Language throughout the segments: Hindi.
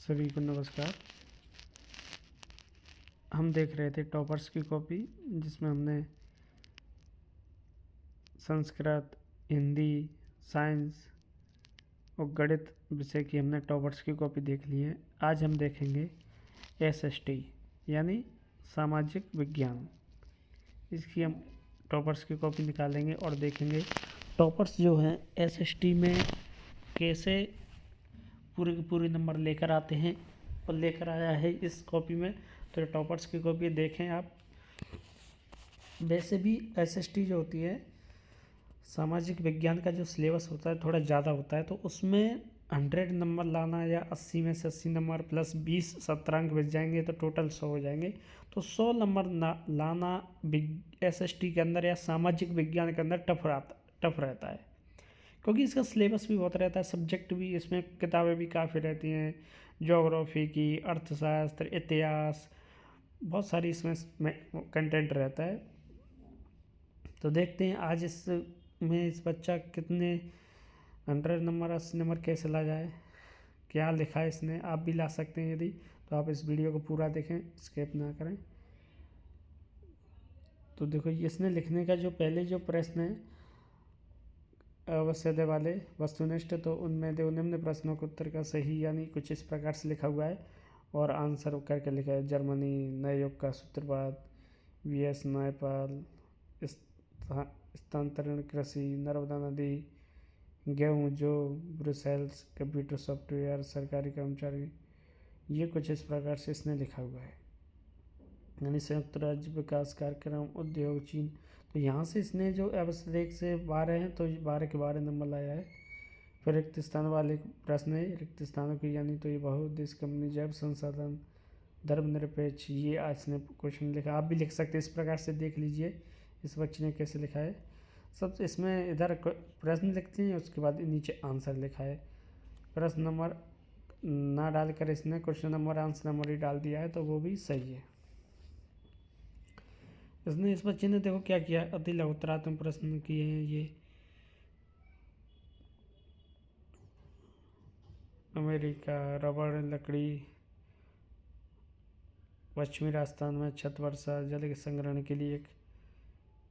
सभी को नमस्कार। हम देख रहे थे टॉपर्स की कॉपी, जिसमें हमने संस्कृत, हिंदी, साइंस और गणित विषय की हमने टॉपर्स की कॉपी देख ली है। आज हम देखेंगे एसएसटी यानी सामाजिक विज्ञान। इसकी हम टॉपर्स की कॉपी निकालेंगे और देखेंगे टॉपर्स जो हैं एसएसटी में कैसे पूरे के पूरे नंबर लेकर आते हैं और लेकर आया है इस कॉपी में। तो टॉपर्स की कॉपी देखें आप। वैसे भी एसएसटी जो होती है सामाजिक विज्ञान का जो सिलेबस होता है थोड़ा ज़्यादा होता है, तो उसमें 100 नंबर लाना या 80 में से 80 नंबर प्लस 20 सत्रांक बच जाएंगे तो टोटल 100 हो जाएंगे। तो 100 नंबर लाना एसएसटी के अंदर या सामाजिक विज्ञान के अंदर टफ रहता है, क्योंकि इसका सिलेबस भी बहुत रहता है, सब्जेक्ट भी, इसमें किताबें भी काफ़ी रहती हैं, ज्योग्राफी की, अर्थशास्त्र, इतिहास, बहुत सारी इसमें कंटेंट रहता है। तो देखते हैं आज इसमें इस बच्चा कितने 100 नंबर 80 नंबर कैसे ला जाए, क्या लिखा है इसने। आप भी ला सकते हैं यदि, तो आप इस वीडियो को पूरा देखें, स्किप ना करें। तो देखो इसने लिखने का जो पहले जो प्रश्न है अवश्य वाले वस्तुनिष्ठ, तो उनमें दो निम्न प्रश्नों के उत्तर का सही यानी कुछ इस प्रकार से लिखा हुआ है और आंसर करके लिखा है। जर्मनी, नए युग का सूत्रवाद, वीएस नायपाल, स्थानांतरण कृषि, नर्मदा नदी, गेहूँ जो, ब्रुसेल्स, कंप्यूटर सॉफ्टवेयर, सरकारी कर्मचारी, ये कुछ इस प्रकार से इसने लिखा हुआ है। यानी संयुक्त राज्य विकास कार्यक्रम, उद्योग, चीन। तो यहाँ से इसने जो आवश्यक से 12 हैं तो 12 के 12 नंबर लाया है। फिर रिक्त स्थान वाले प्रश्न है, रिक्त स्थानों की यानी तो ये बहुउद्देश्य कंपनी, जैव संसाधन, धर्मनिरपेक्ष, ये आज ने क्वेश्चन लिखा। आप भी लिख सकते हैं, इस प्रकार से देख लीजिए इस बच्चे ने कैसे लिखा है। सब इसमें इधर प्रश्न लिखते हैं, उसके बाद नीचे आंसर लिखा है। प्रश्न नंबर ना डालकर इसने क्वेश्चन नंबर आंसर नंबर ही डाल दिया है, तो वो भी सही है। इसने इस बच्चे ने देखो क्या किया, अति लघुतरात्मक प्रश्न किए हैं ये। अमेरिका, रबड़, लकड़ी, पश्चिमी राजस्थान में छत वर्षा, जल के संग्रहण के लिए एक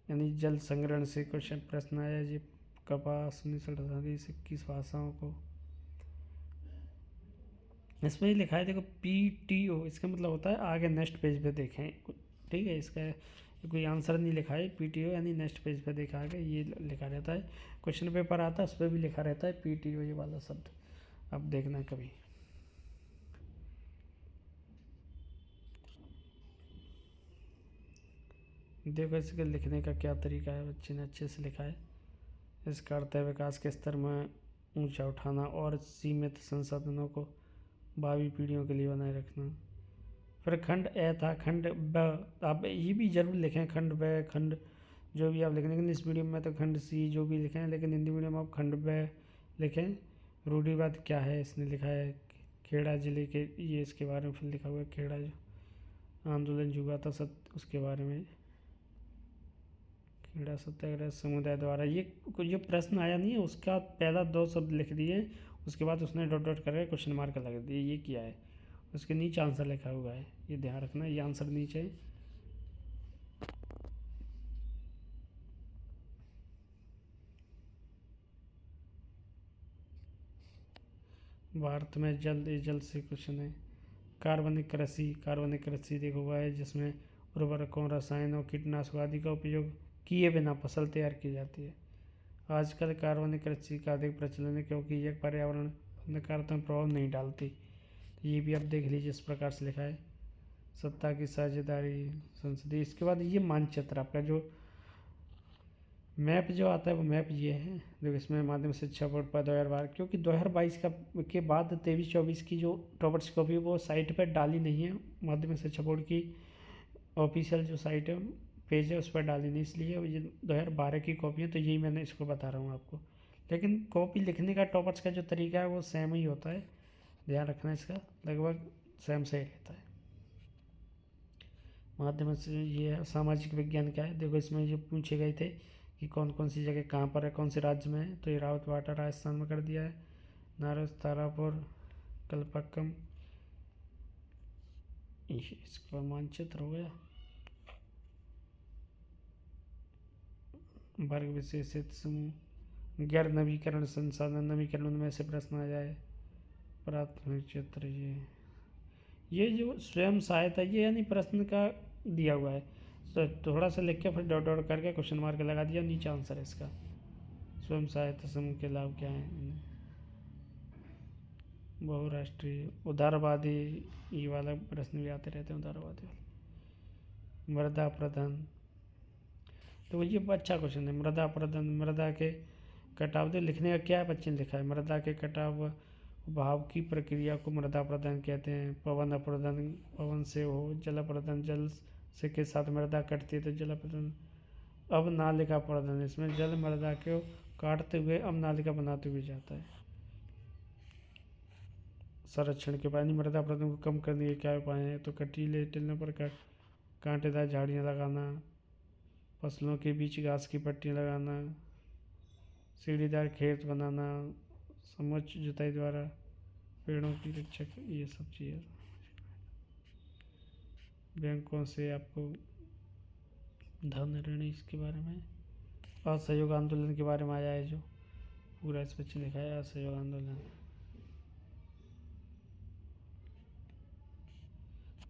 यानी जल संग्रहण से क्वेश्चन प्रश्न आया। ये कपास 1938 21 भाषाओं को इसमें ही लिखा है। देखो PTO इसका मतलब होता है आगे नेक्स्ट पेज पे देखें, ठीक है। इसका कोई आंसर नहीं लिखा है, PTO यानी नेक्स्ट पेज पे देखा आगे ये लिखा रहता है। क्वेश्चन पेपर आता है उस पर भी लिखा रहता है PTO ये वाला शब्द, अब देखना कभी। देखो इसके लिखने का क्या तरीका है, बच्चे ने अच्छे से लिखा है। इसका अर्थ है विकास के स्तर में ऊंचा उठाना और सीमित संसाधनों को भावी पीढ़ियों के लिए बनाए रखना। फिर खंड ए था, खंड ब, आप ये भी जरूर लिखें, खंड ब, खंड जो भी आप लिखने के इंग्लिश मीडियम में तो खंड सी जो भी लिखें, लेकिन हिंदी मीडियम में आप खंड ब लिखें। रूढ़िवाद क्या है इसने लिखा है, खेड़ा जिले के, ये इसके बारे में फिर लिखा हुआ है। खेड़ा जो आंदोलन जो हुआ था उसके बारे में, खेड़ा सत्याग्रह समुदाय द्वारा, ये जो प्रश्न आया नहीं है उसका पहला 2 शब्द लिख दिए, उसके बाद उसने डॉट डॉट करके क्वेश्चन मार्क लगा दिए, ये किया है। उसके नीचे आंसर लिखा हुआ है, ये ध्यान रखना, ये आंसर नीचे है। भारत में जल्द से क्वेश्चन है। कार्बनिक कृषि देखो हुआ है, जिसमें उर्वरकों, रसायनों, कीटनाशकों आदि का उपयोग किए बिना फसल तैयार की जाती है। आजकल कार्बनिक कृषि का अधिक प्रचलन है क्योंकि यह पर्यावरण नकारात्मक प्रभाव नहीं डालती। तो ये भी आप देख लीजिए, इस प्रकार से लिखा है। सत्ता की साझेदारी, संसदीय, इसके बाद ये मानचित्र आपका जो मैप जो आता है वो मैप ये है। जो इसमें माध्यमिक शिक्षा बोर्ड पर 2012, क्योंकि 2022 का के बाद 23-24 की जो टॉपर्स कॉपी वो साइट पर डाली नहीं है, माध्यमिक शिक्षा बोर्ड की ऑफिशियल जो साइट है पेज है उस पर डाली नहीं, इसलिए ये 2012 की कॉपी है। तो यही मैंने इसको बता रहा हूँ आपको, लेकिन कॉपी लिखने का टॉपर्स का जो तरीका है वो सेम ही होता है, ध्यान रखना इसका, लगभग सेम से ही रहता है। माध्यम से ये है। सामाजिक विज्ञान क्या है, देखो इसमें जो पूछे गए थे कि कौन कौन सी जगह कहाँ पर है, कौन से राज्य में है, तो ये रावतबाटा राजस्थान में कर दिया है, नारस, तारापुर, कल्पक्कम इसका मानचित्र हो गया। वर्ग विशेषित समूह, गैर नवीकरण संसाधन, नवीकरण में से प्रश्न आ जाए। प्राथमिक चित्र, ये जो स्वयं सहायता, ये यानी प्रश्न का दिया हुआ है, तो थोड़ा सा लिख के फिर डॉट डॉट करके क्वेश्चन मार्क लगा दिया, नीचे आंसर है इसका। स्वयं सहायता समूह के लाभ क्या हैं? बहुराष्ट्रीय, उदारवादी, ये वाला प्रश्न भी आते रहते हैं, उदारवादी वाले। मृदा प्रदान, तो ये अच्छा क्वेश्चन है। मृदा प्रदान, मृदा के कटाव, तो लिखने का क्या बच्चे ने लिखा है, मृदा के कटाव भाव की प्रक्रिया को मृदा प्रदान कहते हैं। पवन अप्रदान, पवन से हो। जल प्रदान, जल से के साथ मृदा कटती है तो जल प्रदान। अब नालिका प्रदान, इसमें जल मृदा को काटते हुए अब नालिका बनाते हुए जाता है। संरक्षण के पानी, मृदा प्रदूषण को कम करने के क्या उपाय हैं? तो कटीले टिल्लों पर कांटेदार झाड़ियाँ लगाना, फसलों के बीच घास की पट्टियाँ लगाना, सीढ़ीदार खेत बनाना, समुच्च जुताई द्वारा पेड़ों की रक्षा, ये सब चीज़ें। बैंकों से आपको धन ऋण, इसके बारे में। असहयोग आंदोलन के बारे में आया है, जो पूरा इस बच्चे लिखा है, असहयोग आंदोलन।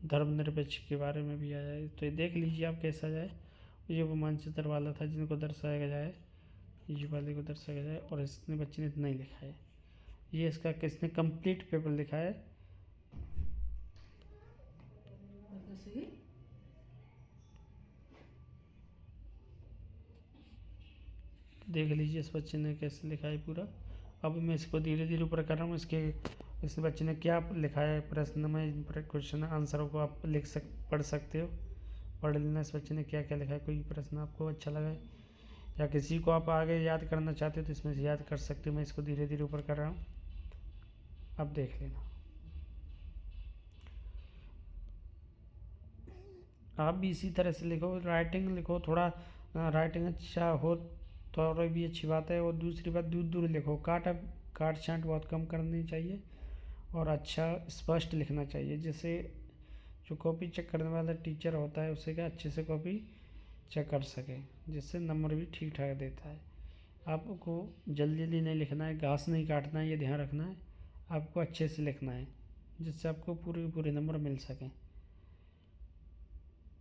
धर्मनिरपेक्ष के बारे में भी आया है, तो ये देख लीजिए आप कैसा जाए। ये वो मानचित्र वाला था जिनको दर्शाया जाए, ये वाले को दर्शाया जाए, और इसने बच्चे ने इतना ही लिखा है। ये इसका किसने कंप्लीट पेपर लिखा है? देख लीजिए इस बच्चे ने कैसे लिखा है पूरा। अब मैं इसको धीरे धीरे ऊपर कर रहा हूँ। इस बच्चे ने क्या लिखा है प्रश्न में, क्वेश्चन आंसरों को आप पढ़ सकते हो, पढ़ लेना इस बच्चे ने क्या क्या लिखा है। कोई प्रश्न आपको अच्छा लगा या किसी को आप आगे याद करना चाहते हो तो इसमें से याद कर सकते हो। मैं इसको धीरे धीरे ऊपर कर रहा हूँ, अब देख लेना। आप भी इसी तरह से लिखो, राइटिंग लिखो, थोड़ा राइटिंग अच्छा हो तो और भी अच्छी बात है। और दूसरी बात, दूर दूर लिखो, काट छांट बहुत कम करनी चाहिए और अच्छा स्पष्ट लिखना चाहिए, जिससे जो कॉपी चेक करने वाला टीचर होता है उसे क्या अच्छे से कॉपी चेक कर सके, जिससे नंबर भी ठीक ठाक देता है। आपको जल्दी जल्दी नहीं लिखना है, घास नहीं काटना है, ये ध्यान रखना है। आपको अच्छे से लिखना है जिससे आपको पूरे नंबर मिल सकें।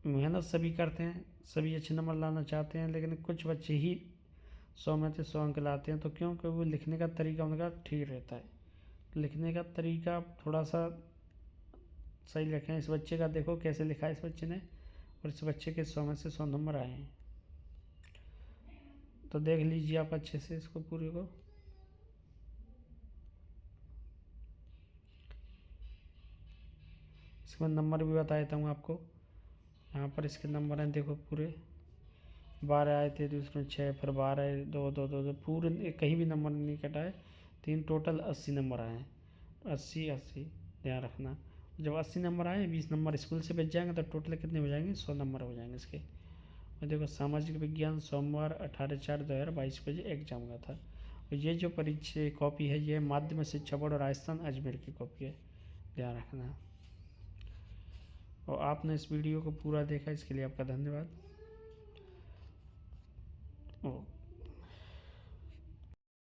मेहनत सभी करते हैं, सभी अच्छे नंबर लाना चाहते हैं, लेकिन कुछ बच्चे ही 100 में से 100 अंक लाते हैं। तो क्योंकि वो लिखने का तरीका उनका ठीक रहता है, लिखने का तरीका थोड़ा सा सही लिखें। इस बच्चे का देखो कैसे लिखा है इस बच्चे ने, और इस बच्चे के 100 में से 100 नंबर आए हैं। तो देख लीजिए आप अच्छे से इसको पूरे को। इसमें नंबर भी बता देता हूँ आपको, यहाँ पर इसके नंबर हैं, देखो पूरे 12 आए थे, दूसरे 6, फिर 12, 2 2 2 2, पूरे कहीं भी नंबर नहीं कटा है। 3 टोटल 80 नंबर आए हैं। 80 80 ध्यान रखना। जब 80 नंबर आए, 20 नंबर स्कूल से बच जाएंगे तो टोटल कितने हो जाएंगे? 100 नंबर हो जाएंगे इसके। और देखो सामाजिक विज्ञान सोमवार 18/4/2022 बजे एग्जाम का था। और ये जो परीक्षा कॉपी है ये माध्यमिक शिक्षा बोर्ड राजस्थान अजमेर की कॉपी है, ध्यान रखना। और आपने इस वीडियो को पूरा देखा, इसके लिए आपका धन्यवाद।